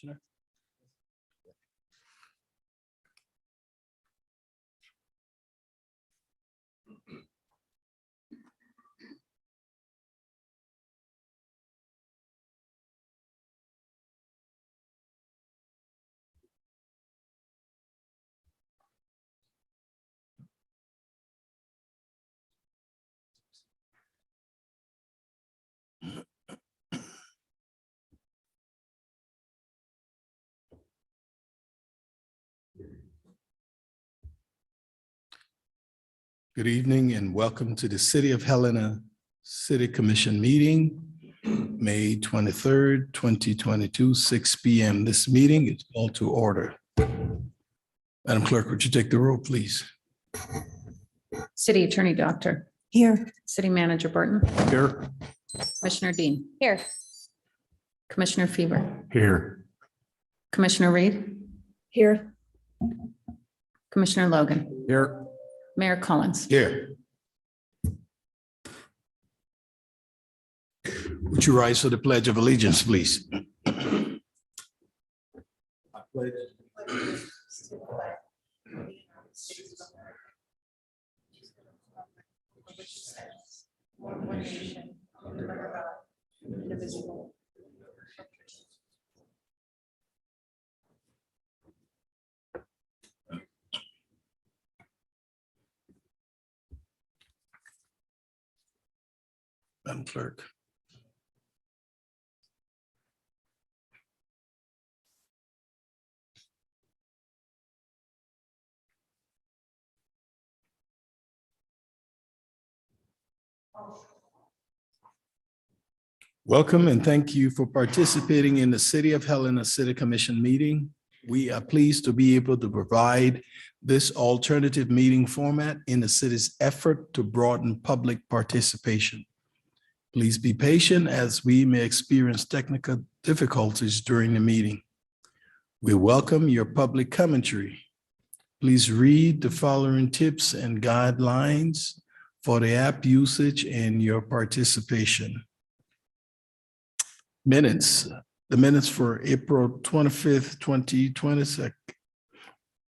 Commissioner. Good evening and welcome to the City of Helena City Commission meeting, May 23rd, 2022, 6 p.m. This meeting is called to order. Madam Clerk, would you take the roll, please? City Attorney Doctor. Here. City Manager Burton. Here. Commissioner Dean. Here. Commissioner Fever. Here. Commissioner Reed. Here. Commissioner Logan. Here. Mayor Collins. Here. Would you rise for the Pledge of Allegiance, please? I pledge allegiance to the flag of the United States of America, which stands one nation under God, indivisible. Madam Clerk. Welcome and thank you for participating in the City of Helena City Commission meeting. We are pleased to be able to provide this alternative meeting format in the city's effort to broaden public participation. Please be patient as we may experience technical difficulties during the meeting. We welcome your public commentary. Please read the following tips and guidelines for the app usage and your participation. Minutes. The minutes for April 25th, 2020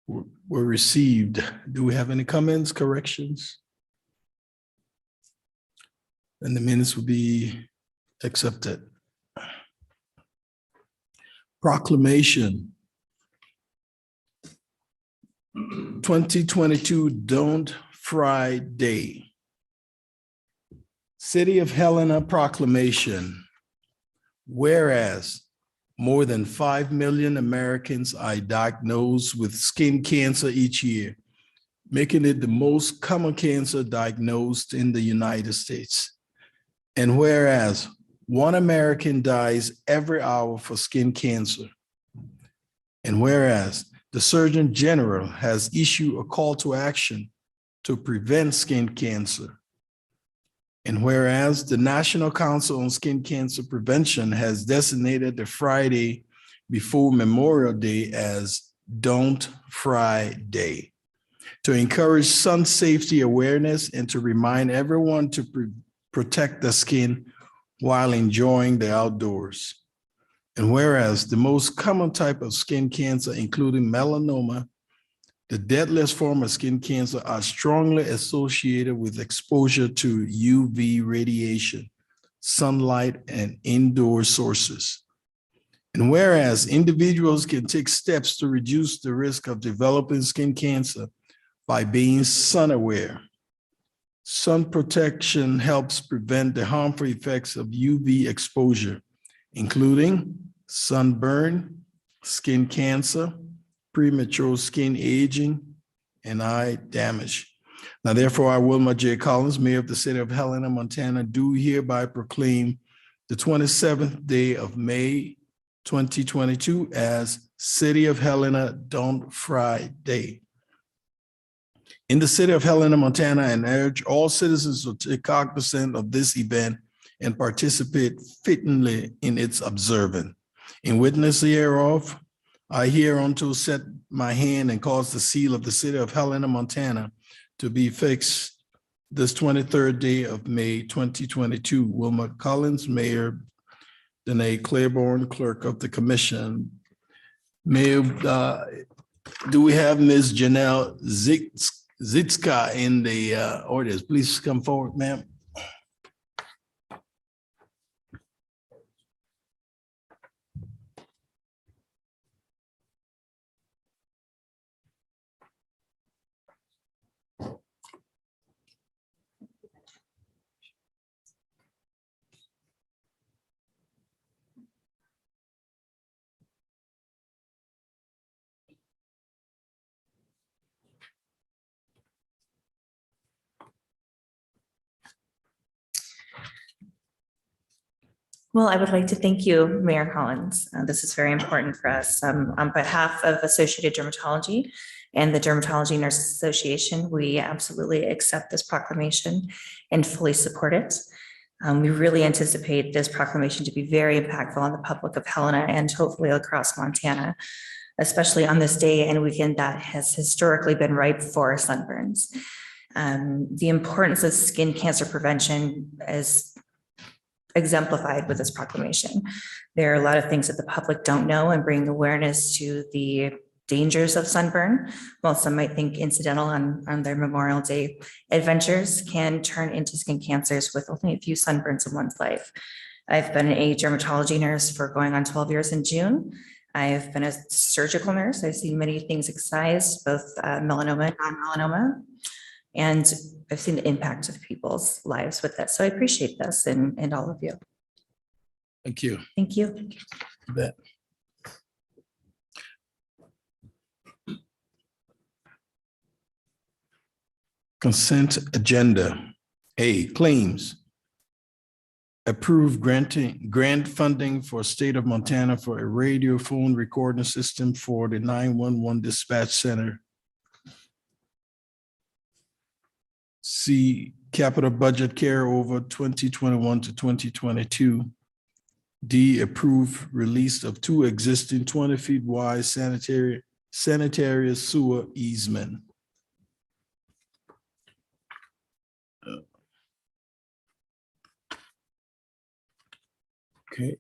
were received. Do we have any comments, corrections? And the minutes will be accepted. Proclamation. 2022 Don't Fry Day. City of Helena proclamation. Whereas more than 5 million Americans are diagnosed with skin cancer each year, making it the most common cancer diagnosed in the United States. And whereas 1 American dies every hour for skin cancer. And whereas the Surgeon General has issued a call to action to prevent skin cancer. And whereas the National Council on Skin Cancer Prevention has designated the Friday before Memorial Day as Don't Fry Day, to encourage sun safety awareness and to remind everyone to protect the skin while enjoying the outdoors. And whereas the most common type of skin cancer, including melanoma, the deadliest form of skin cancer, are strongly associated with exposure to UV radiation, sunlight, and indoor sources. And whereas individuals can take steps to reduce the risk of developing skin cancer by being sun aware. Sun protection helps prevent the harmful effects of UV exposure, including sunburn, skin cancer, premature skin aging, and eye damage. Now, therefore, I, Wilma J. Collins, Mayor of the City of Helena, Montana, do hereby proclaim the 27th day of May, 2022 as City of Helena Don't Fry Day. In the City of Helena, Montana, and urge all citizens to take cognizance of this event and participate fittingly in its observance. In witness hereof, I hereunto set my hand and cause the seal of the City of Helena, Montana to be fixed this 23rd day of May, 2022. Wilma Collins, Mayor. Danae Claiborne, Clerk of the Commission. Mayor, do we have Ms. Janelle Zitska in the audience? Please come forward, ma'am. Well, I would like to thank you, Mayor Collins. This is very important for us. On behalf of Associated Dermatology and the Dermatology Nurses Association, we absolutely accept this proclamation and fully support it. We really anticipate this proclamation to be very impactful on the public of Helena and hopefully across Montana, especially on this day and weekend that has historically been ripe for sunburns. The importance of skin cancer prevention is exemplified with this proclamation. There are a lot of things that the public don't know, and bringing awareness to the dangers of sunburn, while some might think incidental on their Memorial Day adventures, can turn into skin cancers with only a few sunburns in one's life. I've been a dermatology nurse for going on 12 years in June. I've been a surgical nurse. I've seen many things excised, both melanoma and non-melanoma. And I've seen the impact of people's lives with this. So I appreciate this and all of you. Thank you. Thank you. You bet. Consent agenda. A, claims. Approve grant funding for state of Montana for a radio phone recording system for the 911 dispatch center. C, capital budget carryover 2021 to 2022. D, approve release of 2 existing 20 feet wide sanitary sewer easement. Okay.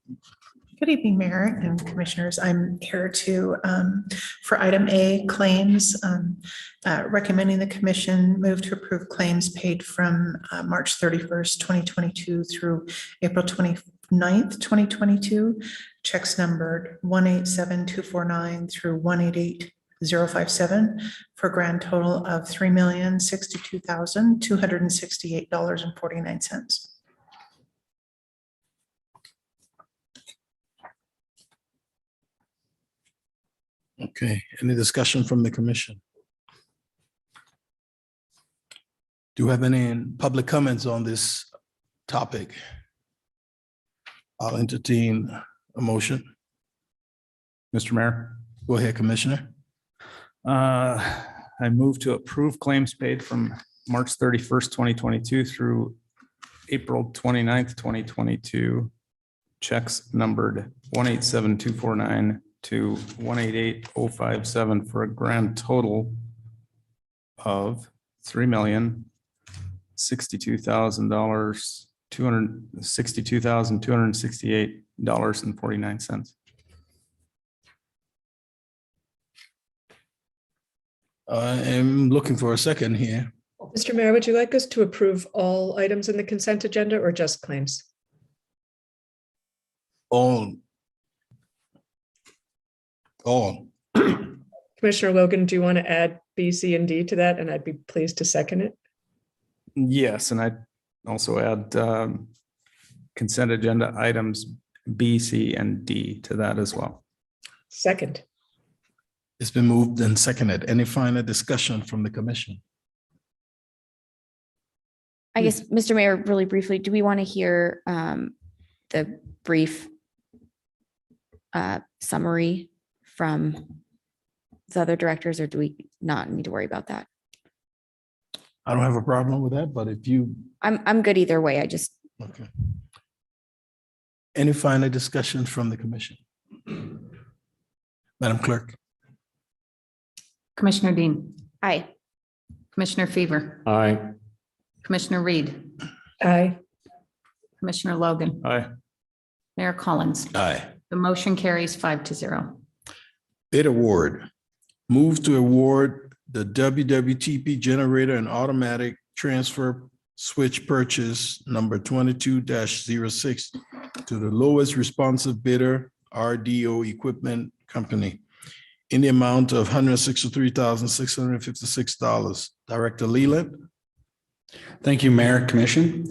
Good evening, Mayor and Commissioners. I'm here to, for item A, claims, recommending the Commission move to approve claims paid from March 31st, 2022 through April 29th, 2022. Checks numbered 187249 through 188057 for a grand total of $3,062,268.49. Okay, any discussion from the commission? Do you have any public comments on this topic? I'll entertain a motion. Mr. Mayor, Go ahead, Commissioner. I move to approve claims paid from March 31st, 2022 through April 29th, 2022. Checks numbered 187249 to 188057 for a grand total of $3,062,268.49. I am looking for a second here. Mr. Mayor, would you like us to approve all items in the consent agenda or just claims? All. Commissioner Logan, do you want to add B, C, and D to that? And I'd be pleased to second it. Yes, and I'd also add consent agenda items B, C, and D to that as well. Second. It's been moved and seconded. Any final discussion from the commission? I guess, Mr. Mayor, really briefly, do we want to hear the brief summary from the other directors, or do we not need to worry about that? I don't have a problem with that, but if you, I'm good either way. I just, okay. Any final discussion from the commission? Madam Clerk. Commissioner Dean, aye. Commissioner Fever, Aye. Commissioner Reed, Aye. Commissioner Logan, Aye. Mayor Collins. Aye. The motion carries 5-0. Bid award. Move to award the WWTP generator and automatic transfer switch purchase number 22-06 to the lowest responsive bidder, RDO Equipment Company, in the amount of $163,656. Director Leland. Thank you, Mayor, Commission.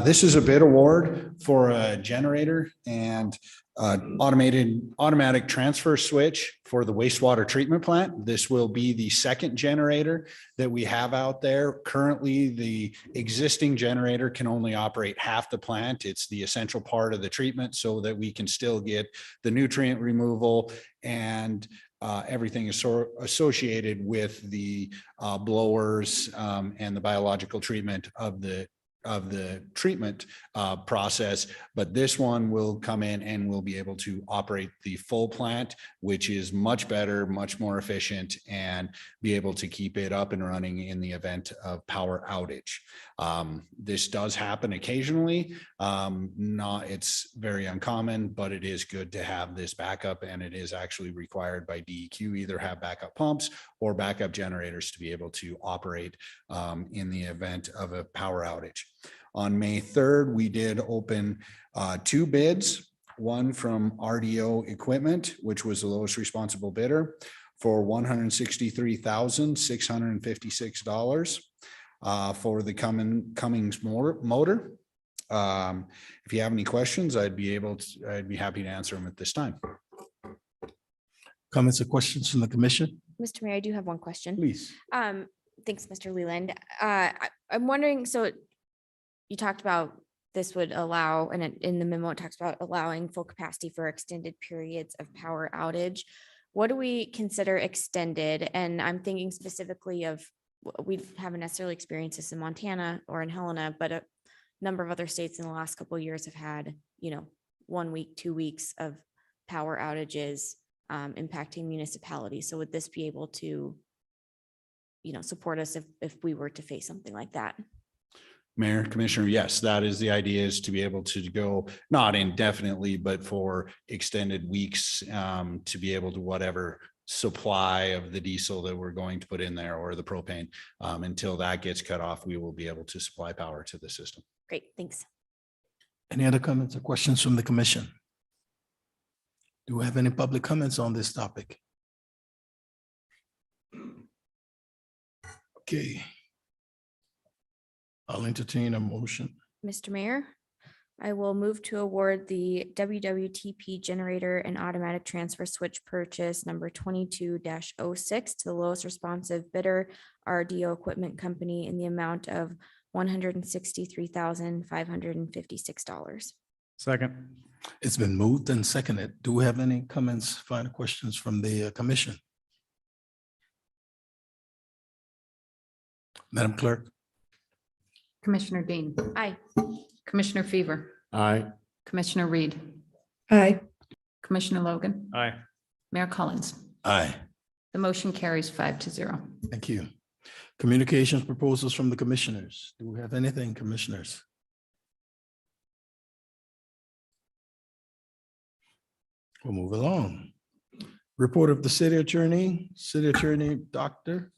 This is a bid award for a generator and automatic transfer switch for the wastewater treatment plant. This will be the second generator that we have out there. Currently, the existing generator can only operate half the plant. It's the essential part of the treatment so that we can still get the nutrient removal and everything is associated with the blowers and the biological treatment of the treatment process. But this one will come in and will be able to operate the full plant, which is much better, much more efficient, and be able to keep it up and running in the event of power outage. This does happen occasionally. It's very uncommon, but it is good to have this backup, and it is actually required by DEQ, either have backup pumps or backup generators to be able to operate in the event of a power outage. On May 3rd, we did open 2 bids, one from RDO Equipment, which was the lowest responsible bidder, for $163,656 for the Cummins motor. If you have any questions, I'd be happy to answer them at this time. Comments or questions from the commission? Mr. Mayor, I do have one question. Please. Thanks, Mr. Leland. I'm wondering, so you talked about this would allow, and in the memo, it talks about allowing full capacity for extended periods of power outage. What do we consider extended? And I'm thinking specifically of, we haven't necessarily experienced this in Montana or in Helena, but a number of other states in the last couple of years have had, 1 week, 2 weeks of power outages impacting municipalities. So would this be able to, support us if we were to face something like that? Mayor, Commissioner, yes, that is the idea, is to be able to go not indefinitely, but for extended weeks to be able to whatever supply of the diesel that we're going to put in there or the propane until that gets cut off, we will be able to supply power to the system. Great, thanks. Any other comments or questions from the commission? Do we have any public comments on this topic? Okay. I'll entertain a motion. Mr. Mayor, I will move to award the WWTP generator and automatic transfer switch purchase number 22-06 to the lowest responsive bidder, RDO Equipment Company, in the amount of $163,556. Second. It's been moved and seconded. Do we have any comments, final questions from the commission? Madam Clerk? Commissioner Dean, Aye. Commissioner Fever, Aye. Commissioner Reed, Aye. Commissioner Logan, Aye. Mayor Collins. Aye. The motion carries 5-0. Thank you. Communications proposals from the commissioners. Do we have anything, commissioners? We'll move along. Report of the city attorney, Doctor.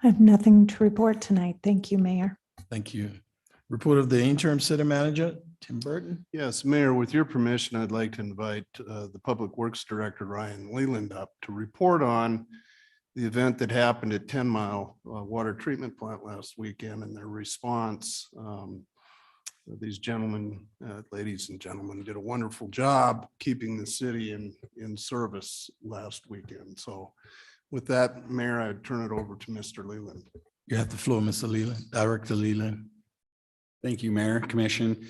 I have nothing to report tonight. Thank you, Mayor. Thank you. Report of the interim city manager, Tim Burton. Yes, Mayor, with your permission, I'd like to invite the Public Works Director, Ryan Leland, up to report on the event that happened at 10 Mile Water Treatment Plant last weekend and their response. These gentlemen, ladies and gentlemen, did a wonderful job keeping the city in service last weekend. So with that, Mayor, I'd turn it over to Mr. Leland. You have the floor, Mr. Leland, Director Leland. Thank you, Mayor, Commission,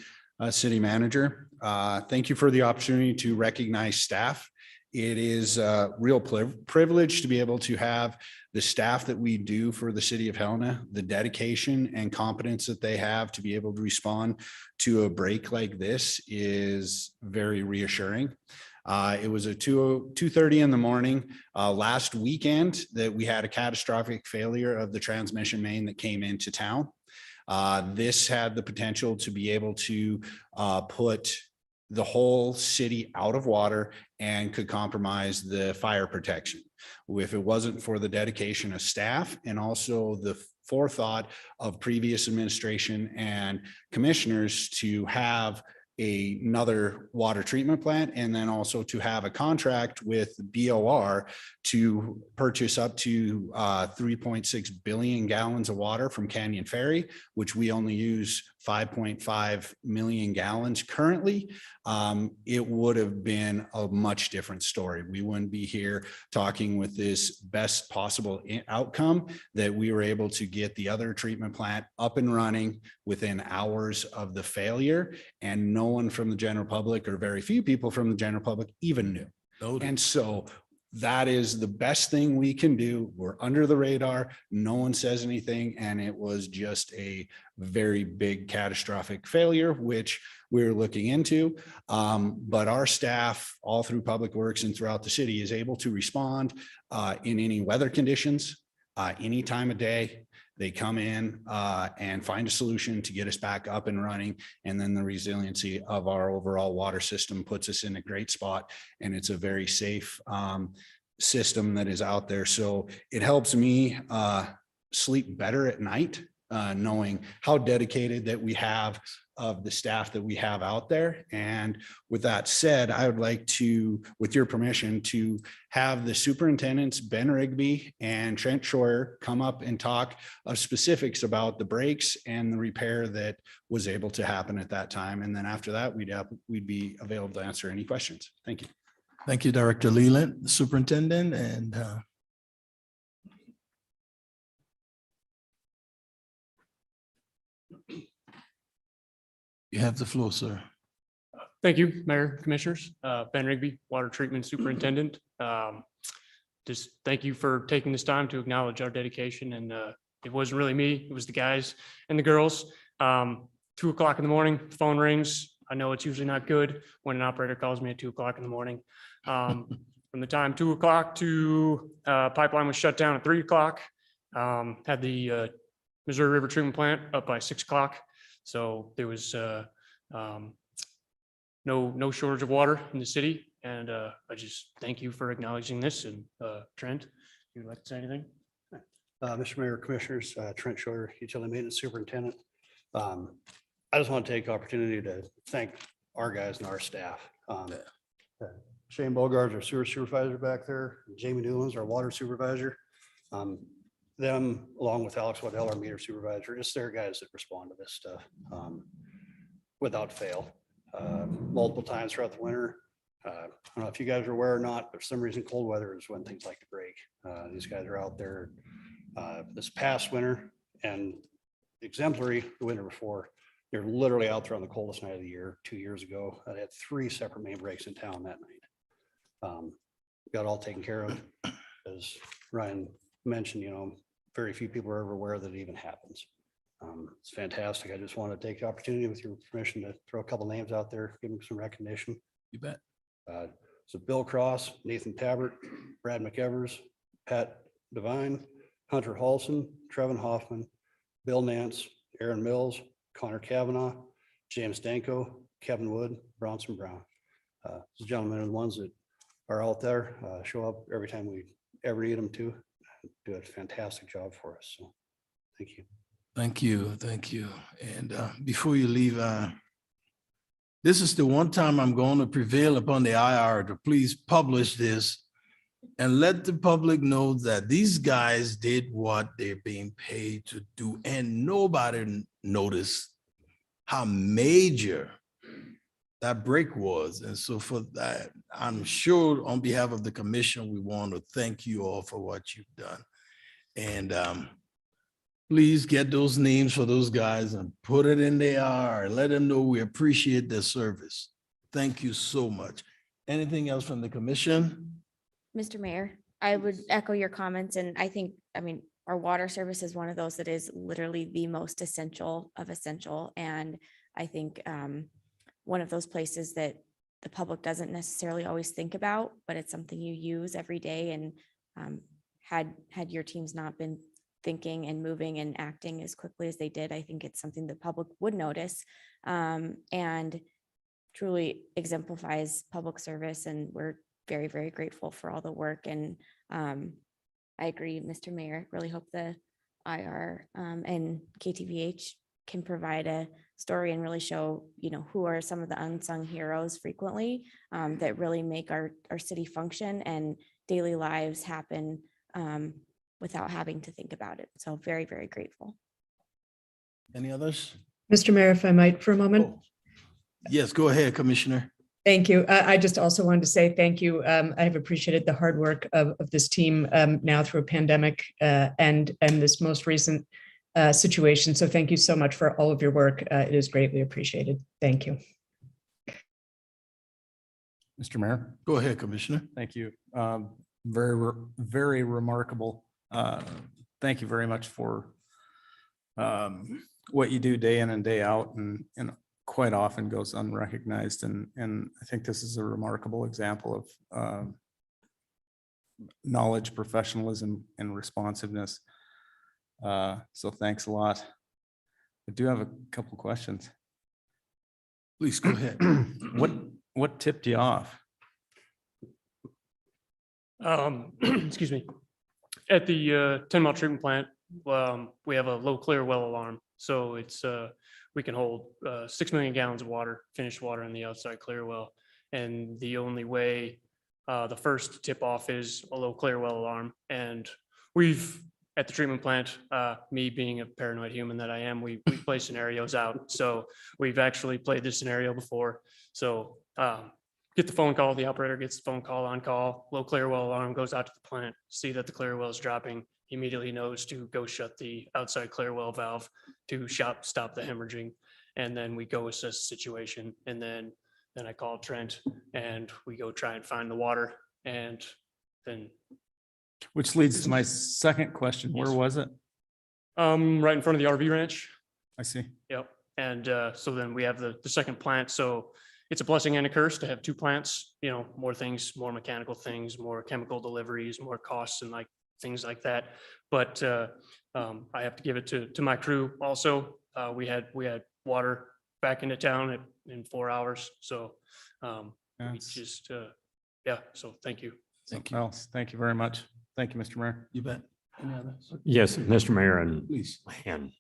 City Manager. Thank you for the opportunity to recognize staff. It is a real privilege to be able to have the staff that we do for the City of Helena, the dedication and competence that they have to be able to respond to a break like this is very reassuring. It was at 2:30 in the morning last weekend that we had a catastrophic failure of the transmission main that came into town. This had the potential to be able to put the whole city out of water and could compromise the fire protection. If it wasn't for the dedication of staff and also the forethought of previous administration and commissioners to have another water treatment plant, and then also to have a contract with BOR to purchase up to 3.6 billion gallons of water from Canyon Ferry, which we only use 5.5 million gallons currently, it would have been a much different story. We wouldn't be here talking with this best possible outcome, that we were able to get the other treatment plant up and running within hours of the failure, and no one from the general public, or very few people from the general public, even knew. And so that is the best thing we can do. We're under the radar. No one says anything. And it was just a very big catastrophic failure, which we're looking into. But our staff all through Public Works and throughout the city is able to respond in any weather conditions, any time of day. They come in and find a solution to get us back up and running. And then the resiliency of our overall water system puts us in a great spot. And it's a very safe system that is out there. So it helps me sleep better at night, knowing how dedicated that we have of the staff that we have out there. And with that said, I would like to, with your permission, to have the superintendents, Ben Rigby and Trent Scheuer, come up and talk of specifics about the breaks and the repair that was able to happen at that time. And then after that, we'd be available to answer any questions. Thank you. Thank you, Director Leland, Superintendent, and you have the floor, sir. Thank you, Mayor, Commissioners. Ben Rigby, Water Treatment Superintendent. Just thank you for taking this time to acknowledge our dedication. And it wasn't really me, it was the guys and the girls. 2 o'clock in the morning, phone rings. I know it's usually not good when an operator calls me at 2 o'clock in the morning. From the time 2 o'clock to pipeline was shut down at 3 o'clock. Had the Missouri River Treatment Plant up by 6 o'clock. So there was no shortage of water in the city. And I just thank you for acknowledging this. And Trent, you'd like to say anything? Mr. Mayor, Commissioners, Trent Scheuer, Utility Maintenance Superintendent. I just want to take the opportunity to thank our guys and our staff. Shane Bogart's our sewer supervisor back there. Jamie Newlands, our water supervisor. Them, along with Alex Waddell, our meter supervisor, it's their guys that respond to this stuff without fail. Multiple times throughout the winter. I don't know if you guys are aware or not, but for some reason, cold weather is when things like to break. These guys are out there this past winter and exemplary the winter before. They're literally out there on the coldest night of the year. 2 years ago, I had 3 separate main breaks in town that night. Got all taken care of. As Ryan mentioned, very few people are ever aware that it even happens. It's fantastic. I just want to take the opportunity, with your permission, to throw a couple names out there, give them some recognition. You bet. So Bill Cross, Nathan Tabbert, Brad McEvers, Pat Devine, Hunter Halson, Trevin Hoffman, Bill Nance, Aaron Mills, Connor Kavanaugh, James Danko, Kevin Wood, Bronson Brown. These gentlemen are the ones that are out there, show up every time we ever need them to, do a fantastic job for us. So thank you. Thank you. Thank you. And before you leave, this is the one time I'm going to prevail upon the IR to please publish this and let the public know that these guys did what they're being paid to do, and nobody noticed how major that break was. And so for that, I'm sure on behalf of the commission, we want to thank you all for what you've done. And please get those names for those guys and put it in the IR. Let them know we appreciate their service. Thank you so much. Anything else from the commission? Mr. Mayor, I would echo your comments, and I think, our water service is one of those that is literally the most essential of essential. And I think one of those places that the public doesn't necessarily always think about, but it's something you use every day. And had your teams not been thinking and moving and acting as quickly as they did, I think it's something the public would notice. And truly exemplifies public service, and we're very, very grateful for all the work. And I agree, Mr. Mayor, really hope the IR and KTVH can provide a story and really show, who are some of the unsung heroes frequently that really make our city function and daily lives happen without having to think about it. So very, very grateful. Any others? Mr. Mayor, if I might for a moment. Oh, yes, go ahead, Commissioner. Thank you. I just also wanted to say thank you. I've appreciated the hard work of this team now through a pandemic and this most recent situation. So thank you so much for all of your work. It is greatly appreciated. Thank you. Mr. Mayor. Go ahead, Commissioner. Thank you. Very remarkable. Thank you very much for what you do day in and day out, and quite often goes unrecognized. And I think this is a remarkable example of knowledge, professionalism, and responsiveness. So thanks a lot. I do have a couple questions. Please go ahead. What tipped you off? Excuse me. At the 10-mile treatment plant, we have a low clear well alarm. So it's we can hold 6 million gallons of water, finished water in the outside clear well. And the only way the first tip off is a low clear well alarm. And we've, at the treatment plant, me being a paranoid human that I am, we play scenarios out. So we've actually played this scenario before. So get the phone call, the operator gets the phone call on call, low clear well alarm, goes out to the plant, see that the clear well is dropping, he immediately knows to go shut the outside clear well valve to stop the hemorrhaging. And then we go assess the situation. And then I call Trent and we go try and find the water. And then. Which leads to my second question. Where was it? Right in front of the RV ranch. I see. Yep. And so then we have the second plant. So it's a blessing and a curse to have two plants, more things, more mechanical things, more chemical deliveries, more costs and things like that. But I have to give it to my crew also. We had water back into town in 4 hours. So we just, yeah, so thank you. Thank you. Well, thank you very much. Thank you, Mr. Mayor. You bet. Any others? Yes, Mr. Mayor, and Please.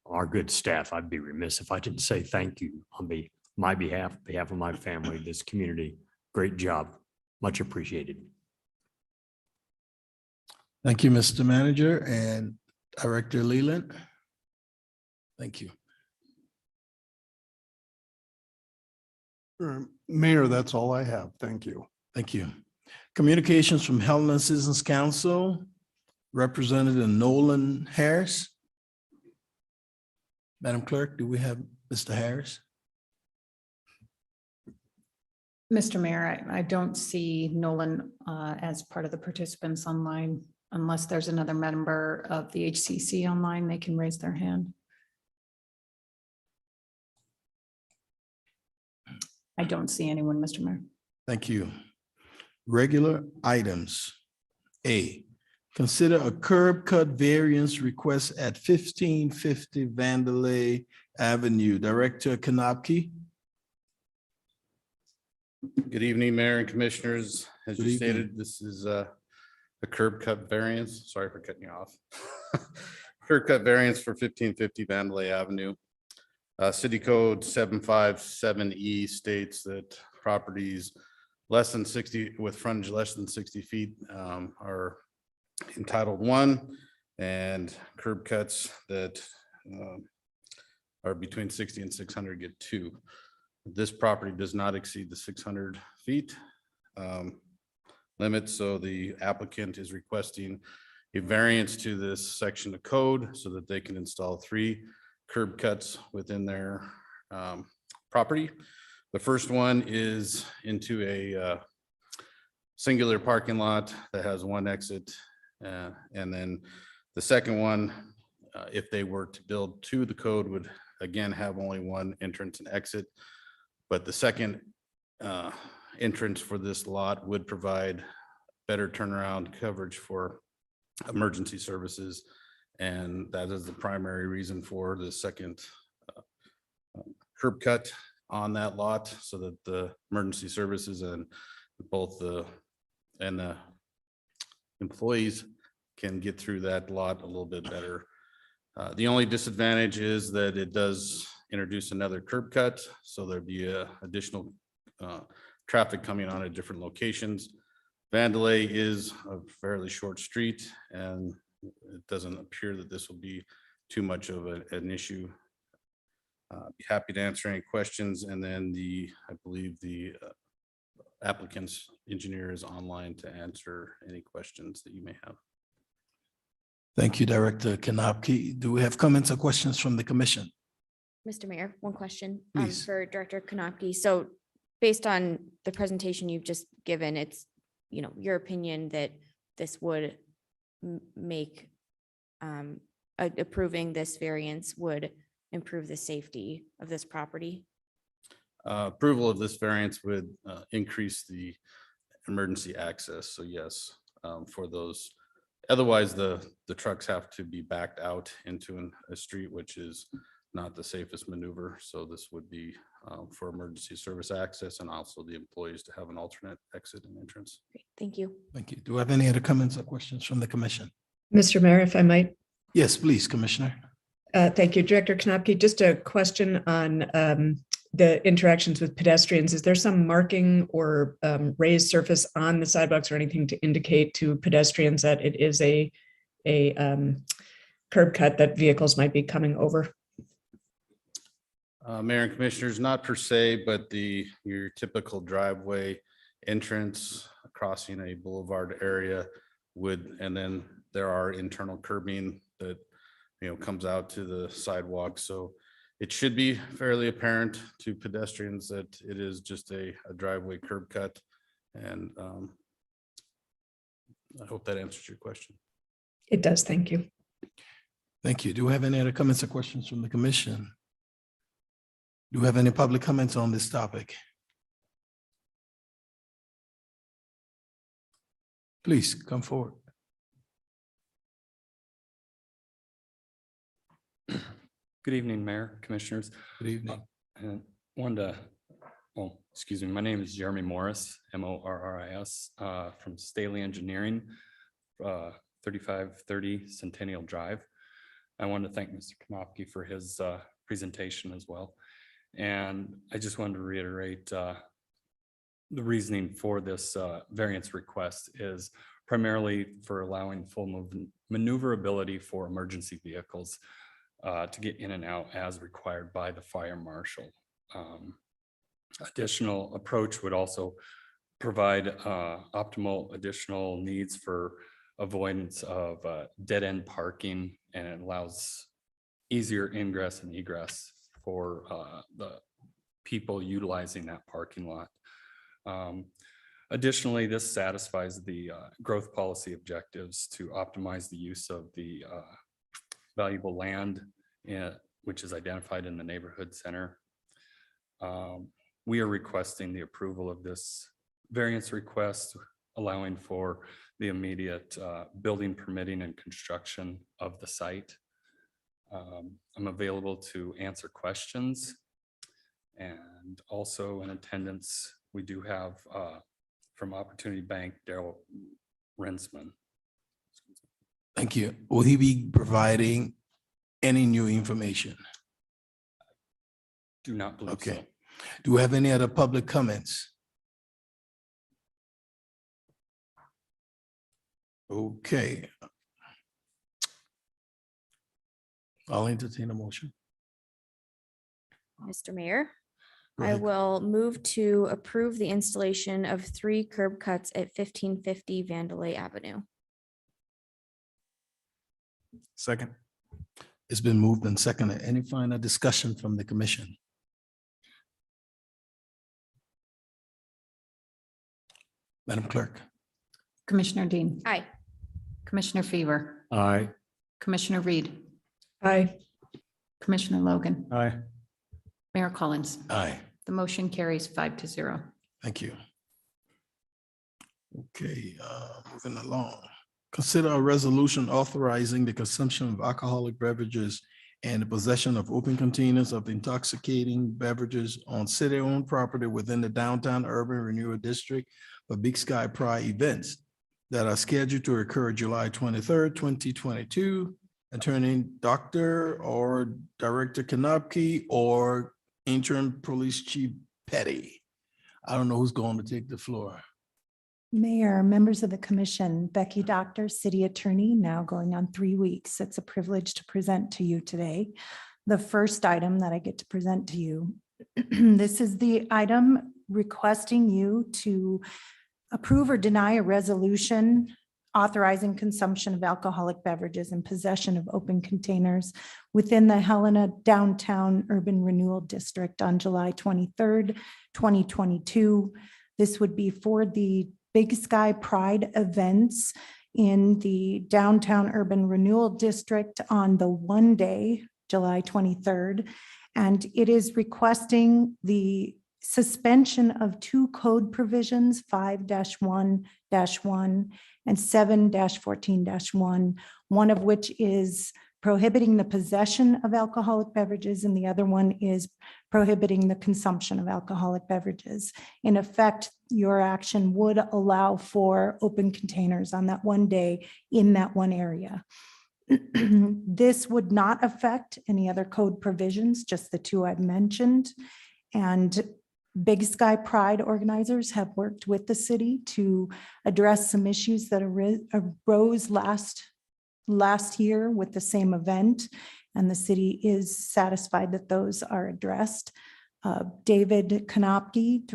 our good staff, I'd be remiss if I didn't say thank you on my behalf of my family, this community. Great job. Much appreciated. Thank you, Mr. Manager and Director Leland. Thank you. Mayor, that's all I have. Thank you. Thank you. Communications from Helena Citizens Council, Representative Nolan Harris. Madam Clerk, do we have Mr. Harris? Mr. Mayor, I don't see Nolan as part of the participants online. Unless there's another member of the HCC online, they can raise their hand. I don't see anyone, Mr. Mayor. Thank you. Regular items. A, consider a curb cut variance request at 1550 Vandelay Avenue. Director Kanapke. Good evening, Mayor and Commissioners. As Good you evening. stated, this is a curb cut variance. Sorry for cutting you off. Curb cut variance for 1550 Vandelay Avenue. City Code 757E states that properties less than 60 with frontage less than 60 feet are entitled 1, and curb cuts that are between 60 and 600 get 2. This property does not exceed the 600 feet limit, so the applicant is requesting a variance to this section of code so that they can install 3 curb cuts within their property. The first one is into a singular parking lot that has 1 exit. And then the second one, if they were to build to the code, would again have only 1 entrance and exit. But the second entrance for this lot would provide better turnaround coverage for emergency services. And that is the primary reason for the second curb cut on that lot so that the emergency services and both the employees can get through that lot a little bit better. The only disadvantage is that it does introduce another curb cut, so there'd be additional traffic coming on at different locations. Vandalay is a fairly short street, and it doesn't appear that this will be too much of an issue. Be happy to answer any questions, and then I believe the applicant's engineer is online to answer any questions that you may have. Thank you, Director Kanopky. Do we have comments or questions from the commission? Mr. Mayor, one question Please. for Director Kanopky. So based on the presentation you've just given, it's, your opinion that this would make approving this variance would improve the safety of this property? Approval of this variance would increase the emergency access. So yes, for those. Otherwise, the trucks have to be backed out into a street, which is not the safest maneuver. So this would be for emergency service access and also the employees to have an alternate exit and entrance. Great, thank you. Thank you. Do we have any other comments or questions from the commission? Mr. Mayor, if I might. Yes, please, Commissioner. Thank you, Director Knopke. Just a question on the interactions with pedestrians. Is there some marking or raised surface on the sidewalks or anything to indicate to pedestrians that it is a curb cut that vehicles might be coming over? Mayor and Commissioners, not per se, but your typical driveway entrance crossing a boulevard area would, and then there are internal curbing that comes out to the sidewalk. So it should be fairly apparent to pedestrians that it is just a driveway curb cut. And I hope that answers your question. It does. Thank you. Thank you. Do we have any other comments or questions from the commission? Do we have any public comments on this topic? Please come forward. Good evening, Mayor, Commissioners. Good evening. And excuse me, my name is Jeremy Morris, Morris, from Staley Engineering, 3530 Centennial Drive. I want to thank Mr. Knopke for his presentation as well. And I just wanted to reiterate the reasoning for this variance request is primarily for allowing full maneuverability for emergency vehicles to get in and out as required by the fire marshal. Additional approach would also provide optimal additional needs for avoidance of dead-end parking, and it allows easier ingress and egress for the people utilizing that parking lot. Additionally, this satisfies the growth policy objectives to optimize the use of the valuable land which is identified in the neighborhood center. We are requesting the approval of this variance request, allowing for the immediate building permitting and construction of the site. I'm available to answer questions, and also in attendance, we do have from Opportunity Bank, Daryl Rensman. Thank you. Will he be providing any new information? Do not believe so. Okay. Do we have any other public comments? Okay. I'll entertain a motion. Mr. Mayor, Go I ahead. will move to approve the installation of 3 curb cuts at 1550 Vandalay Avenue. Second. It's been moved and seconded. Any final discussion from the commission? Madam Clerk. Commissioner Dean, Aye. Commissioner Fever, Aye. Commissioner Reed, Aye. Commissioner Logan, Aye. Mayor Collins. Aye. The motion carries 5-0. Thank you. Okay, moving along. Consider a resolution authorizing the consumption of alcoholic beverages and the possession of open containers of intoxicating beverages on city-owned property within the downtown urban renewal district for Big Sky Pride events that are scheduled to occur July 23rd, 2022. Attorney Dr. or Director Kanopke or Interim Police Chief Petty. I don't know who's going to take the floor. Mayor, members of the commission, Becky Doctor, City Attorney, now going on 3 weeks. It's a privilege to present to you today. The first item that I get to present to you, this is the item requesting you to approve or deny a resolution authorizing consumption of alcoholic beverages and possession of open containers within the Helena Downtown Urban Renewal District on July 23rd, 2022. This would be for the Big Sky Pride events in the Downtown Urban Renewal District on the one day, July 23rd. And it is requesting the suspension of two code provisions, 5-1-1 and 7-14-1, one of which is prohibiting the possession of alcoholic beverages, and the other one is prohibiting the consumption of alcoholic beverages. In effect, your action would allow for open containers on that one day in that one area. This would not affect any other code provisions, just the two I've mentioned. And Big Sky Pride organizers have worked with the city to address some issues that arose last year with the same event, and the city is satisfied that those are addressed. David Kanopke,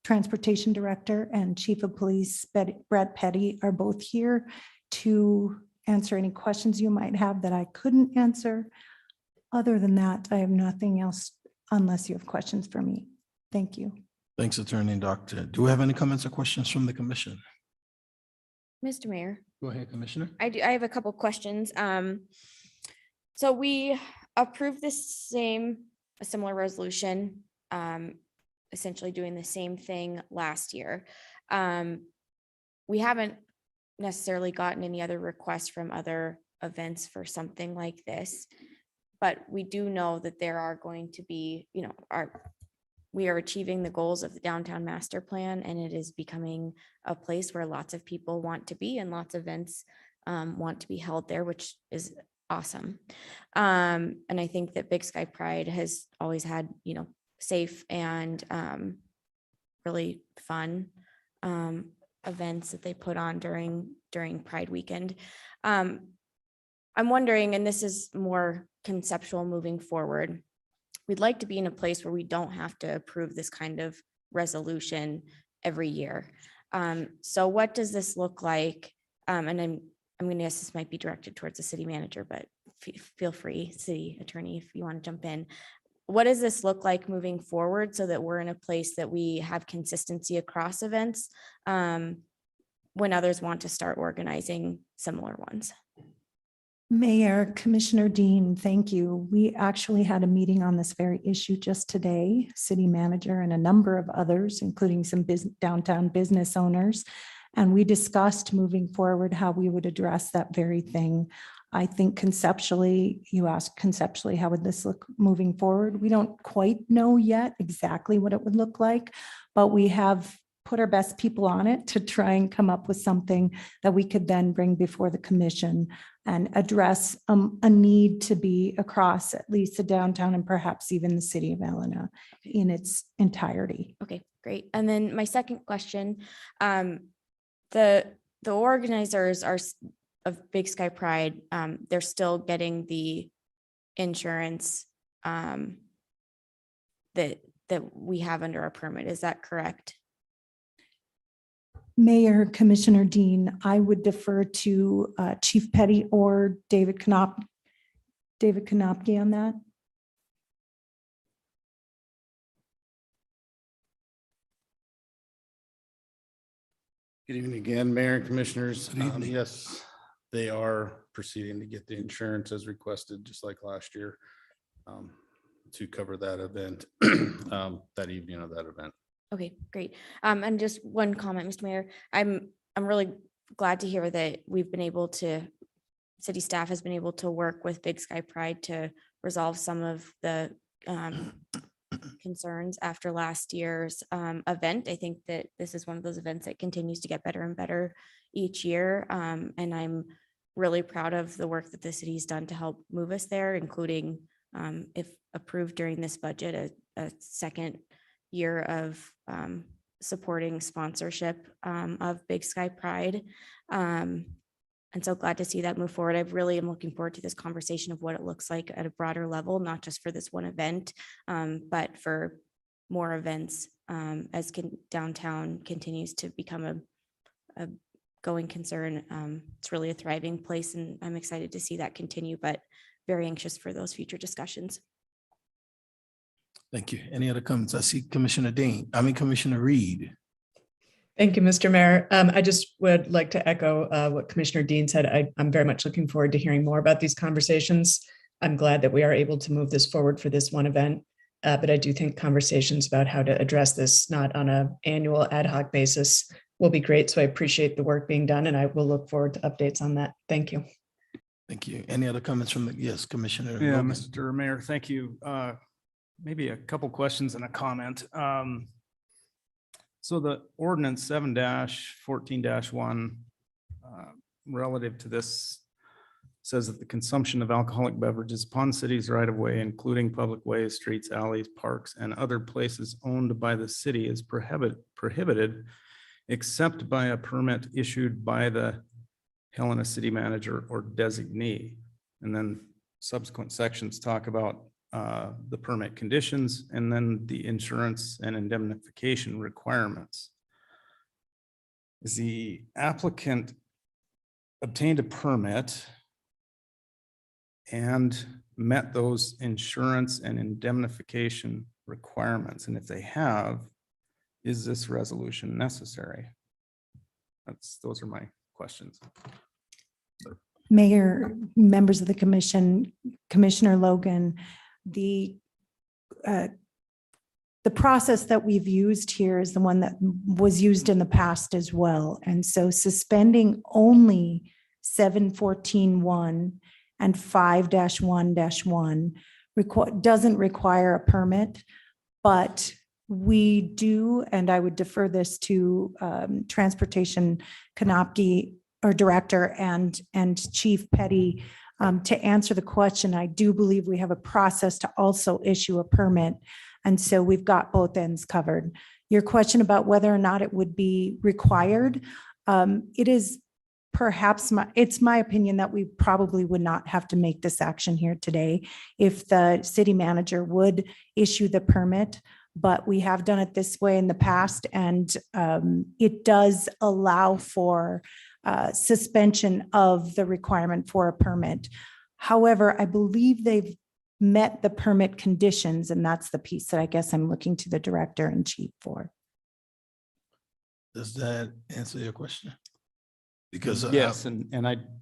Transportation Director, and Chief of Police Brett Petty are both here to answer any questions you might have that I couldn't answer. Other than that, I have nothing else unless you have questions for me. Thank you. Thanks, Attorney Doctor. Do we have any comments or questions from the commission? Mr. Mayor, Go ahead, Commissioner. I have a couple questions. So we approved a similar resolution, essentially doing the same thing last year. We haven't necessarily gotten any other requests from other events for something like this, but we do know that there are going to be, we are achieving the goals of the downtown master plan, and it is becoming a place where lots of people want to be and lots of events want to be held there, which is awesome. And I think that Big Sky Pride has always had, safe and really fun events that they put on during Pride weekend. I'm wondering, and this is more conceptual moving forward, we'd like to be in a place where we don't have to approve this kind of resolution every year. So what does this look like? And I'm going to guess this might be directed towards the city manager, but feel free, city attorney, if you want to jump in. What does this look like moving forward so that we're in a place that we have consistency across events when others want to start organizing similar ones? Mayor, Commissioner Dean, thank you. We actually had a meeting on this very issue just today, city manager and a number of others, including some downtown business owners. And we discussed moving forward how we would address that very thing. I think conceptually, you asked conceptually, how would this look moving forward? We don't quite know yet exactly what it would look like, but we have put our best people on it to try and come up with something that we could then bring before the commission and address a need to be across at least the downtown and perhaps even the city of Helena in its entirety. Okay, great. And then my second question, the organizers of Big Sky Pride, they're still getting the insurance that we have under our permit. Is that correct? Mayor, Commissioner Dean, I would defer to Chief Petty or David Kanopke on that. Good evening again, Mayor and Commissioners. Yes, they are proceeding to get the insurance as requested, just like last year, to cover that event, that evening of that event. Okay, great. And just one comment, Mr. Mayor, I'm really glad to hear that we've been able to city staff has been able to work with Big Sky Pride to resolve some of the concerns after last year's event. I think that this is one of those events that continues to get better and better each year. And I'm really proud of the work that the city's done to help move us there, including, if approved during this budget, a second year of supporting sponsorship of Big Sky Pride. And so glad to see that move forward. I really am looking forward to this conversation of what it looks like at a broader level, not just for this one event, but for more events as downtown continues to become a going concern. It's really a thriving place, and I'm excited to see that continue, but very anxious for those future discussions. Thank you. Any other comments? I see Commissioner Commissioner Reed. Thank you, Mr. Mayor. I just would like to echo what Commissioner Dean said. I'm very much looking forward to hearing more about these conversations. I'm glad that we are able to move this forward for this one event, but I do think conversations about how to address this, not on an annual ad hoc basis, will be great. So I appreciate the work being done, and I will look forward to updates on that. Thank you. Thank you. Any other comments from yes, Commissioner? Yeah, Logan? Mr. Mayor, thank you. Maybe a couple questions and a comment. So the ordinance 7-14-1 relative to this says that the consumption of alcoholic beverages upon cities right of way, including public ways, streets, alleys, parks, and other places owned by the city is prohibited except by a permit issued by the Helena city manager or designee. And then subsequent sections talk about the permit conditions and then the insurance and indemnification requirements. Is the applicant obtained a permit and met those insurance and indemnification requirements? And if they have, is this resolution necessary? Those are my questions. Mayor, members of the commission, Commissioner Logan, the process that we've used here is the one that was used in the past as well. And so suspending only 7-14-1 and 5-1-1 doesn't require a permit, but we do, and I would defer this to Transportation Konopke, or Director, and Chief Petty to answer the question. I do believe we have a process to also issue a permit. And so we've got both ends covered. Your question about whether or not it would be required, it is perhaps it's my opinion that we probably would not have to make this action here today if the city manager would issue the permit, but we have done it this way in the past, and it does allow for suspension of the requirement for a permit. However, I believe they've met the permit conditions, and that's the piece that I guess I'm looking to the Director and Chief for. Does that answer your question? Because yes,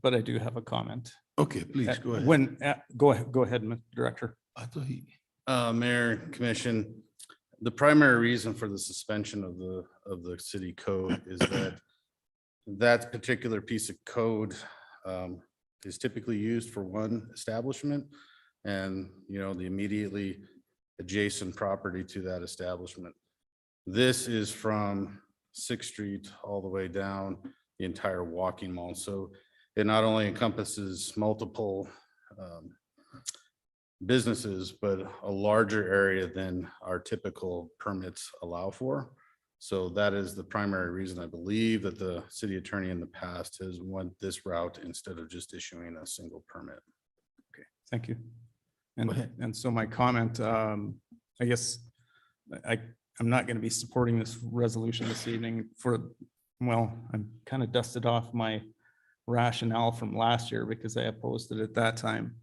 but I do have a comment. Okay, please go ahead. Go ahead, Mr. Director. I thought Mayor, Commission, the primary reason for the suspension of the city code is that particular piece of code is typically used for one establishment, and the immediately adjacent property to that establishment. This is from 6th Street all the way down the entire walking mall. So it not only encompasses multiple businesses, but a larger area than our typical permits allow for. So that is the primary reason I believe that the city attorney in the past has went this route instead of just issuing a single permit. Okay, thank you. And so my comment, I guess I'm not going to be supporting this resolution this evening I'm kind of dusted off my rationale from last year because I opposed it at that time.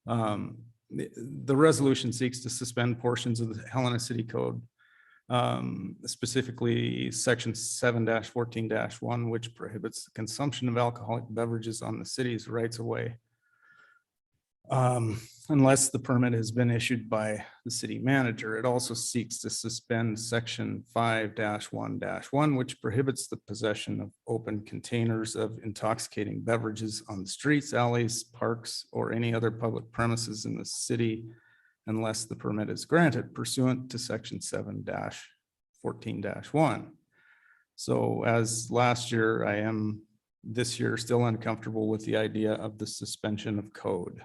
The resolution seeks to suspend portions of the Helena City Code, specifically section 7-14-1, which prohibits the consumption of alcoholic beverages on the city's rights of way. unless the permit has been issued by the city manager. It also seeks to suspend section 5-1-1, which prohibits the possession of open containers of intoxicating beverages on the streets, alleys, parks, or any other public premises in the city unless the permit is granted pursuant to section 7-14-1. So as last year, I am this year still uncomfortable with the idea of the suspension of code.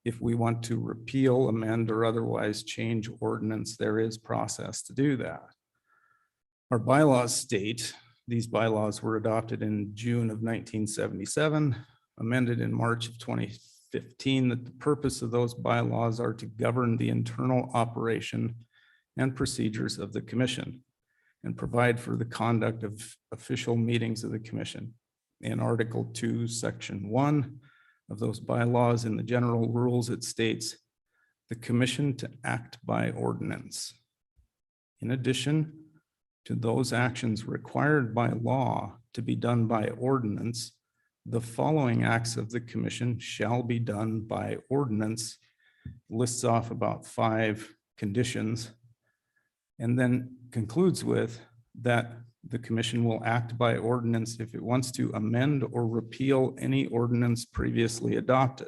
If we want to repeal, amend, or otherwise change ordinance, there is process to do that. Our bylaws state, these bylaws were adopted in June of 1977, amended in March of 2015, that the purpose of those bylaws are to govern the internal operation and procedures of the commission and provide for the conduct of official meetings of the commission. In Article 2, Section 1, of those bylaws, in the general rules, it states the commission to act by ordinance. In addition to those actions required by law to be done by ordinance, the following acts of the commission shall be done by ordinance, lists off about 5 conditions, and then concludes with that the commission will act by ordinance if it wants to amend or repeal any ordinance previously adopted.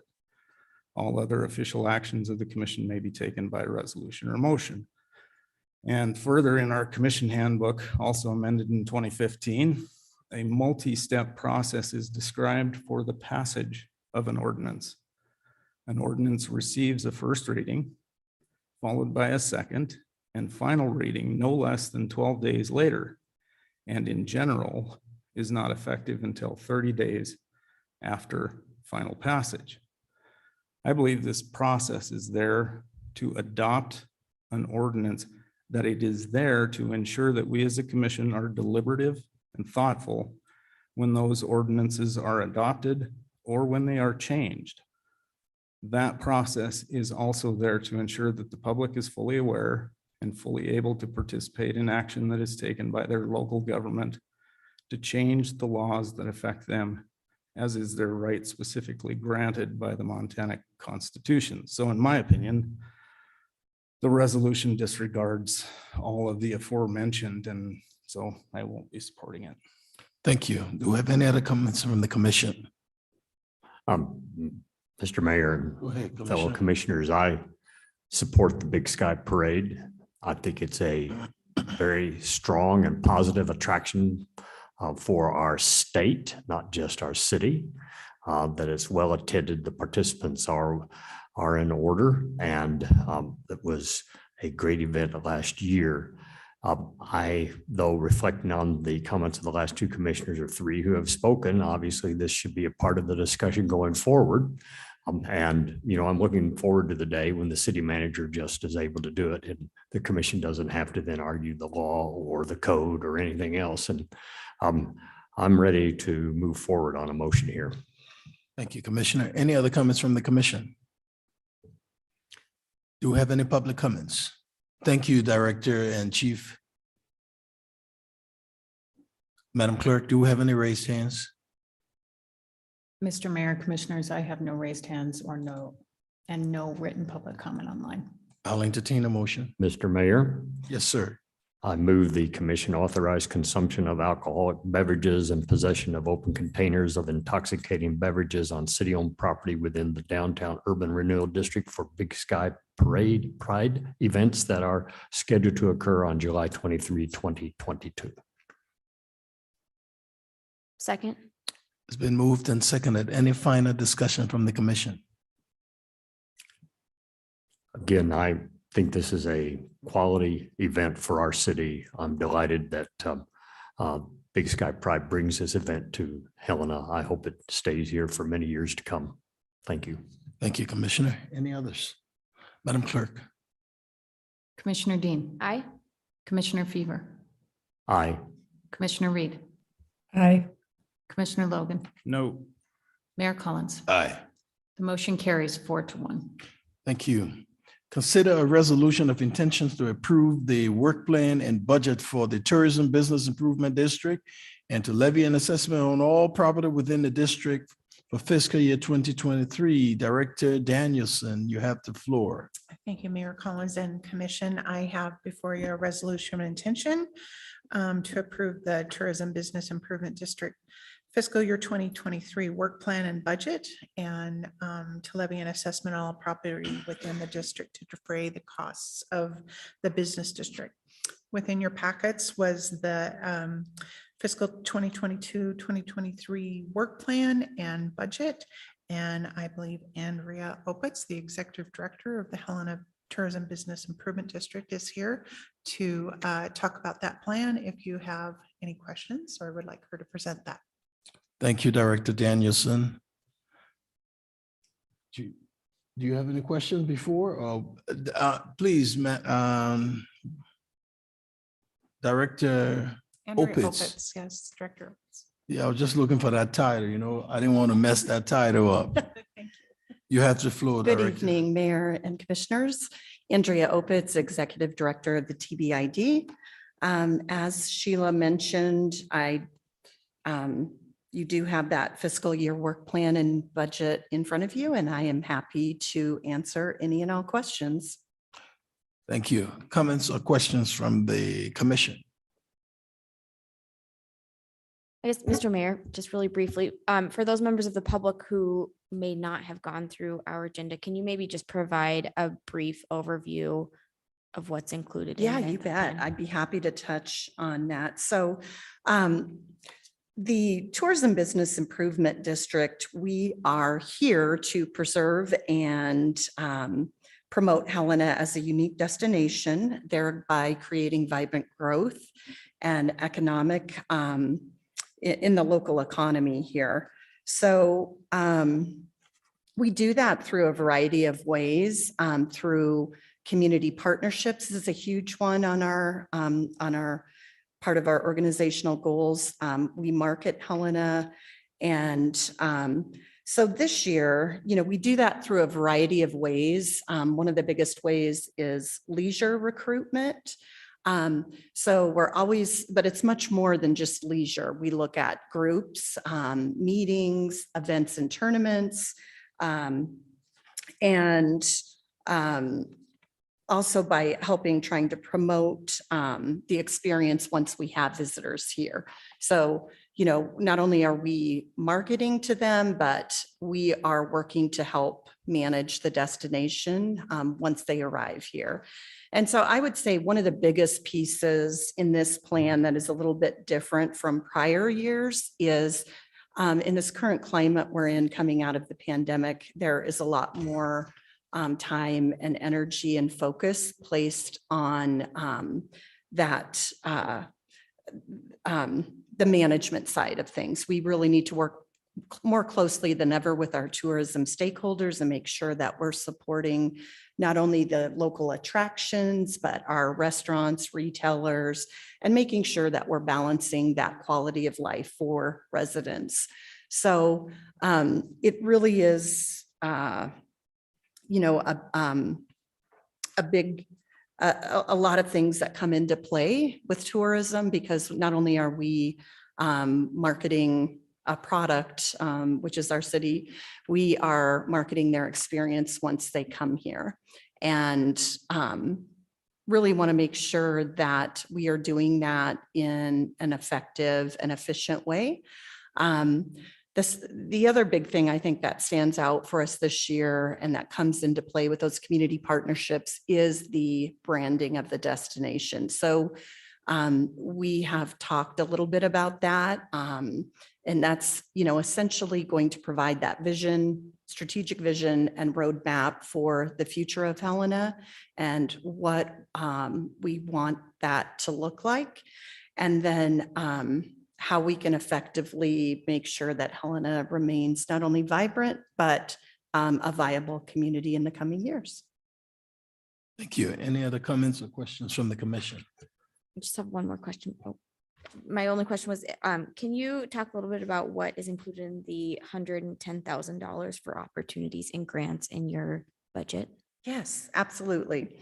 All other official actions of the commission may be taken by resolution or motion. And further, in our commission handbook, also amended in 2015, a multi-step process is described for the passage of an ordinance. An ordinance receives a first reading, followed by a second and final reading no less than 12 days later, and in general is not effective until 30 days after final passage. I believe this process is there to adopt an ordinance, that it is there to ensure that we as a commission are deliberative and thoughtful when those ordinances are adopted or when they are changed. That process is also there to ensure that the public is fully aware and fully able to participate in action that is taken by their local government to change the laws that affect them, as is their right specifically granted by the Montana Constitution. So in my opinion, the resolution disregards all of the aforementioned, and so I won't be supporting it. Thank you. Do we have any other comments from the commission? Mr. Mayor, Go ahead, fellow Commissioner. commissioners, I support the Big Sky Parade. I think it's a very strong and positive attraction for our state, not just our city, that it's well attended. The participants are in order, and it was a great event last year. Though reflecting on the comments of the last 2 commissioners or 3 who have spoken, obviously this should be a part of the discussion going forward. And, I'm looking forward to the day when the city manager just is able to do it and the commission doesn't have to then argue the law or the code or anything else. And I'm ready to move forward on a motion here. Thank you, Commissioner. Any other comments from the commission? Do we have any public comments? Thank you, Director and Chief. Madam Clerk, do we have any raised hands? Mr. Mayor, Commissioners, I have no raised hands or no written public comment online. I'll entertain a motion. Mr. Mayor, Yes, sir. I move the commission authorize consumption of alcoholic beverages and possession of open containers of intoxicating beverages on city-owned property within the downtown urban renewal district for Big Sky Pride events that are scheduled to occur on July 23, 2022. Second. It's been moved and seconded. Any final discussion from the commission? Again, I think this is a quality event for our city. I'm delighted that Big Sky Pride brings this event to Helena. I hope it stays here for many years to come. Thank you. Thank you, Commissioner. Any others? Madam Clerk? Commissioner Dean. Aye. Commissioner Fever. Aye. Commissioner Reed. Aye. Commissioner Logan. No. Mayor Collins. Aye. The motion carries 4-1. Thank you. Consider a resolution of intentions to approve the work plan and budget for the Tourism Business Improvement District and to levy an assessment on all property within the district for fiscal year 2023. Director Danielson, you have the floor. Thank you, Mayor Collins and Commission. I have before you a resolution of intention to approve the Tourism Business Improvement District fiscal year 2023 work plan and budget, and to levy an assessment on all property within the district to defray the costs of the business district. Within your packets was the fiscal 2022-2023 work plan and budget. And I believe Andrea Opitz, the Executive Director of the Helena Tourism Business Improvement District, is here to talk about that plan if you have any questions or would like her to present that. Thank you, Director Danielson. Do you have any questions before? Please, Director Andrea Opitz. Opitz, yes, Director Opitz. Yeah, I was just looking for that title, you know, I didn't want to mess that title up. You have the floor, Good Director. evening, Mayor and Commissioners. Andrea Opitz, Executive Director of the TBID. As Sheila mentioned, you do have that fiscal year work plan and budget in front of you, and I am happy to answer any and all questions. Thank you. Comments or questions from the commission? I guess, Mr. Mayor, just really briefly, for those members of the public who may not have gone through our agenda, can you maybe just provide a brief overview of what's included? Yeah, in you the bet. plan? I'd be happy to touch on that. So the Tourism Business Improvement District, we are here to preserve and promote Helena as a unique destination, thereby creating vibrant growth and economic in the local economy here. So we do that through a variety of ways, through community partnerships. This is a huge one on our part of our organizational goals. We market Helena, and so this year, you know, we do that through a variety of ways. One of the biggest ways is leisure recruitment. So we're always, but it's much more than just leisure. We look at groups, meetings, events and tournaments, and also by helping trying to promote the experience once we have visitors here. So, you know, not only are we marketing to them, but we are working to help manage the destination once they arrive here. And so I would say one of the biggest pieces in this plan that is a little bit different from prior years is in this current climate we're in coming out of the pandemic, there is a lot more time and energy and focus placed on the management side of things. We really need to work more closely than ever with our tourism stakeholders and make sure that we're supporting not only the local attractions, but our restaurants, retailers, and making sure that we're balancing that quality of life for residents. So it really is, you know, a big, a lot of things that come into play with tourism, because not only are we marketing a product, which is our city, we are marketing their experience once they come here, and really want to make sure that we are doing that in an effective and efficient way. The other big thing I think that stands out for us this year and that comes into play with those community partnerships is the branding of the destination. So we have talked a little bit about that. And that's, you know, essentially going to provide that vision, strategic vision and roadmap for the future of Helena and what we want that to look like. And then how we can effectively make sure that Helena remains not only vibrant, but a viable community in the coming years. Thank you. Any other comments or questions from the commission? I just have one more question. Oh, my only question was, can you talk a little bit about what is included in the $110,000 for opportunities and grants in your budget? Yes, absolutely.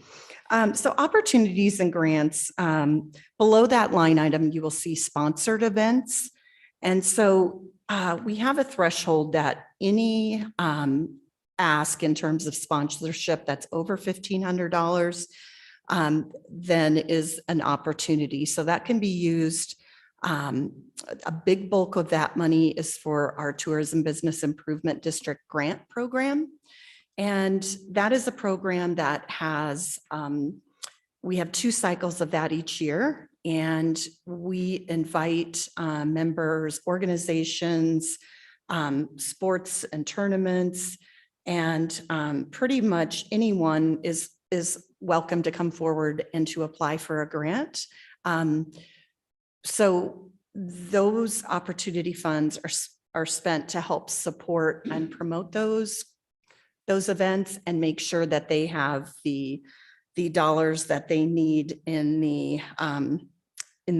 So opportunities and grants, below that line item, you will see sponsored events. And so we have a threshold that any ask in terms of sponsorship that's over $1,500 then is an opportunity. So that can be used. A big bulk of that money is for our Tourism Business Improvement District Grant Program. And that is a program that has, we have 2 cycles of that each year. And we invite members, organizations, sports and tournaments, and pretty much anyone is welcome to come forward and to apply for a grant. So those opportunity funds are spent to help support and promote those events and make sure that they have the dollars that they need in the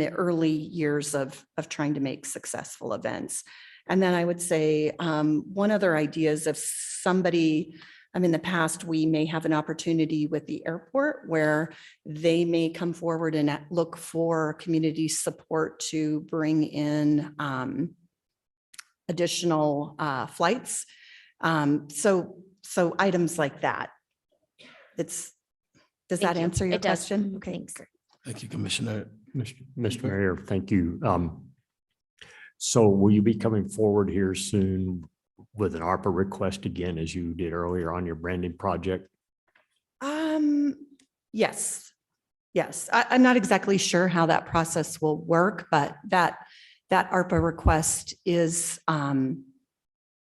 early years of trying to make successful events. And then I would say one other idea is if somebody, in the past, we may have an opportunity with the airport where they may come forward and look for community support to bring in additional flights. So items like that. Does that answer your question? Okay. Thanks. Thank you, Commissioner. Mr. Mayor, thank you. So will you be coming forward here soon with an ARPA request again, as you did earlier on your branding project? Yes. I'm not exactly sure how that process will work, but that ARPA request is,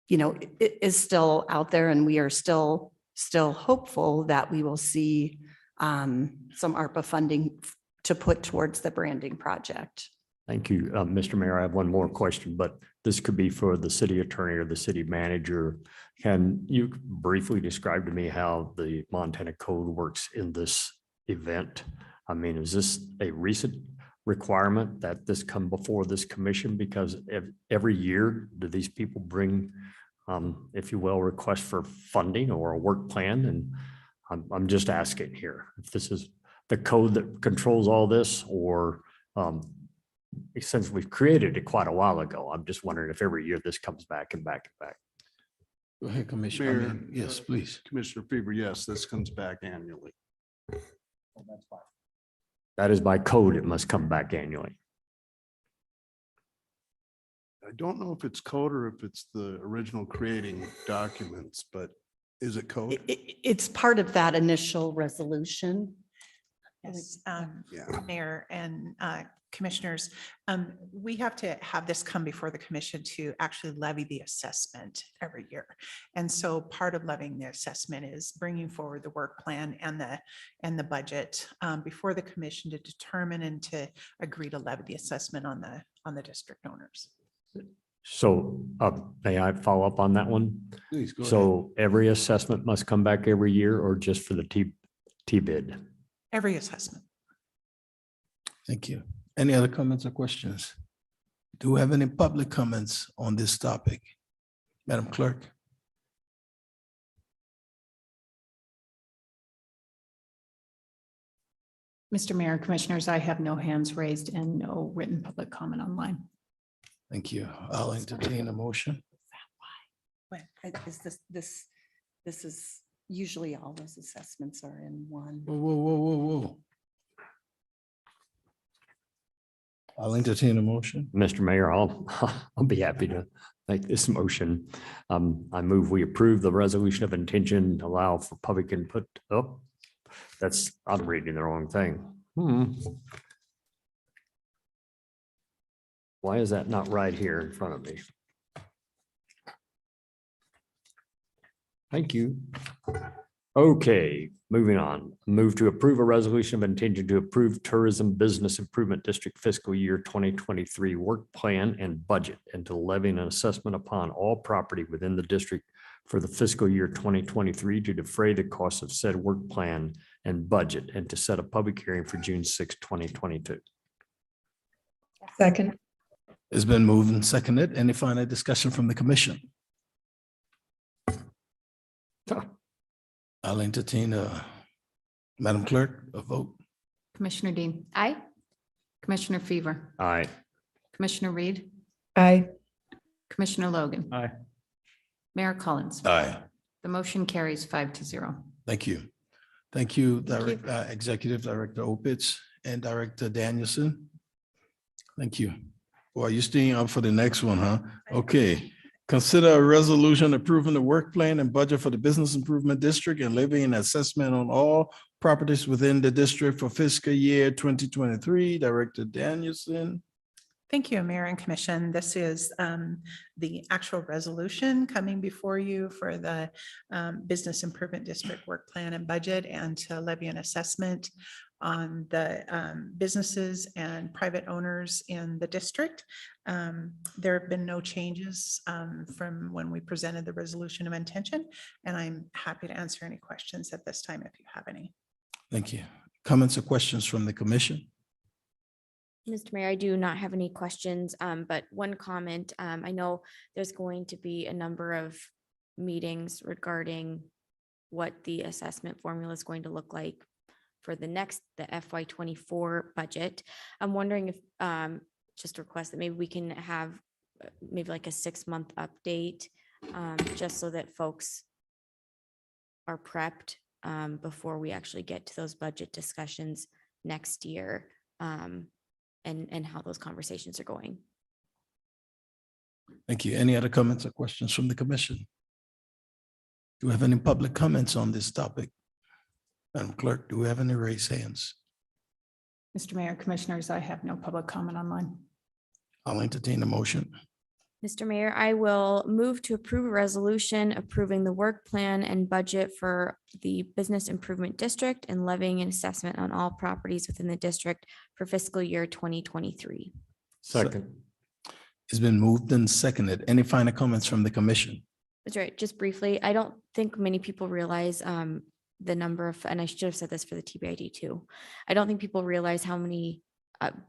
it is still out there, and we are still hopeful that we will see some ARPA funding to put towards the branding project. Thank you, Mr. Mayor. I have one more question, but this could be for the city attorney or the city manager. Can you briefly describe to me how the Montana Code works in this event? Is this a recent requirement that this come before this commission? Because every year, do these people bring, if you will, request for funding or a work plan? And I'm just asking here if this is the code that controls all this, or since we've created it quite a while ago, I'm just wondering if every year this comes back and back and back. Go ahead, Commissioner. Mayor, Yes, please. Commissioner Fever, yes, this comes back annually. That is by code, it must come back annually. I don't know if it's code or if it's the original creating documents, but is it code? It's part of that initial resolution. Yes, Yeah. Mayor and commissioners, we have to have this come before the commission to actually levy the assessment every year. And so part of levying the assessment is bringing forward the work plan and the budget before the commission to determine and to agree to levy the assessment on the district owners. So may I follow up on that one? Please go ahead. So every assessment must come back every year, or just for the T-bid? Every assessment. Thank you. Any other comments or questions? Do we have any public comments on this topic? Madam Clerk? Mr. Mayor, Commissioners, I have no hands raised and no written public comment online. Thank you. I'll entertain a motion. What is this is usually all those assessments are in one. Whoa. I'll entertain a motion. Mr. Mayor, I'll be happy to make this motion. I move we approve the resolution of intention to allow for public input. Oh, I'm reading the wrong thing. Why is that not right here in front of me? Thank you. Okay, moving on. Move to approve a resolution of intention to approve Tourism Business Improvement District fiscal year 2023 work plan and budget, and to levy an assessment upon all property within the district for the fiscal year 2023 to defray the cost of said work plan and budget, and to set a public hearing for June 6, 2022. Second. It's been moved and seconded. Any final discussion from the commission? I'll entertain Madam Clerk, a vote. Commissioner Dean. Aye. Commissioner Fever. Aye. Commissioner Reed. Aye. Commissioner Logan. Aye. Mayor Collins. Aye. The motion carries 5-0. Thank you. Thank you, Thank you. Executive Director Opitz and Director Danielson. Thank you. Well, you're staying up for the next one, huh? Okay. Consider a resolution approving the work plan and budget for the Business Improvement District and levying an assessment on all properties within the district for fiscal year 2023. Director Danielson. Thank you, Mayor and Commission. This is the actual resolution coming before you for the Business Improvement District Work Plan and Budget, and to levy an assessment on the businesses and private owners in the district. There have been no changes from when we presented the resolution of intention, and I'm happy to answer any questions at this time if you have any. Thank you. Comments or questions from the commission? Mr. Mayor, I do not have any questions, but one comment. I know there's going to be a number of meetings regarding what the assessment formula is going to look like for the FY24 budget. I'm wondering if, just a request that maybe we can have maybe like a 6-month update, just so that folks are prepped before we actually get to those budget discussions next year. And how those conversations are going. Thank you. Any other comments or questions from the commission? Do we have any public comments on this topic? Madam Clerk, do we have any raised hands? Mr. Mayor, Commissioners, I have no public comment online. I'll entertain a motion. Mr. Mayor, I will move to approve a resolution approving the work plan and budget for the Business Improvement District and levying an assessment on all properties within the district for fiscal year 2023. Second. It's been moved and seconded. Any final comments from the commission? That's right. Just briefly, I don't think many people realize the number of, and I should have said this for the TBID too. I don't think people realize how many,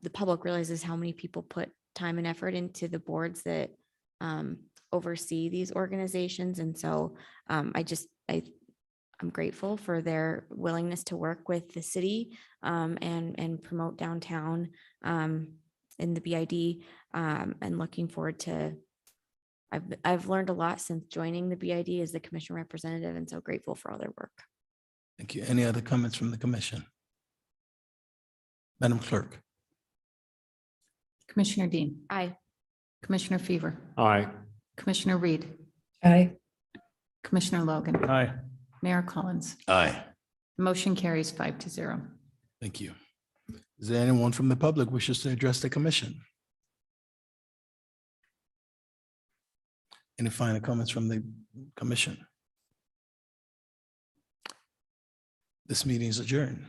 the public realizes how many people put time and effort into the boards that oversee these organizations. And so I'm grateful for their willingness to work with the city and promote downtown in the BID, and looking forward to, I've learned a lot since joining the BID as the commission representative, and so grateful for all their work. Thank you. Any other comments from the commission? Madam Clerk. Commissioner Dean. Aye. Commissioner Fever. Aye. Commissioner Reed. Aye. Commissioner Logan. Aye. Mayor Collins. Aye. Motion carries 5-0. Thank you. Is there anyone from the public wishes to address the commission? Any final comments from the commission? This meeting is adjourned.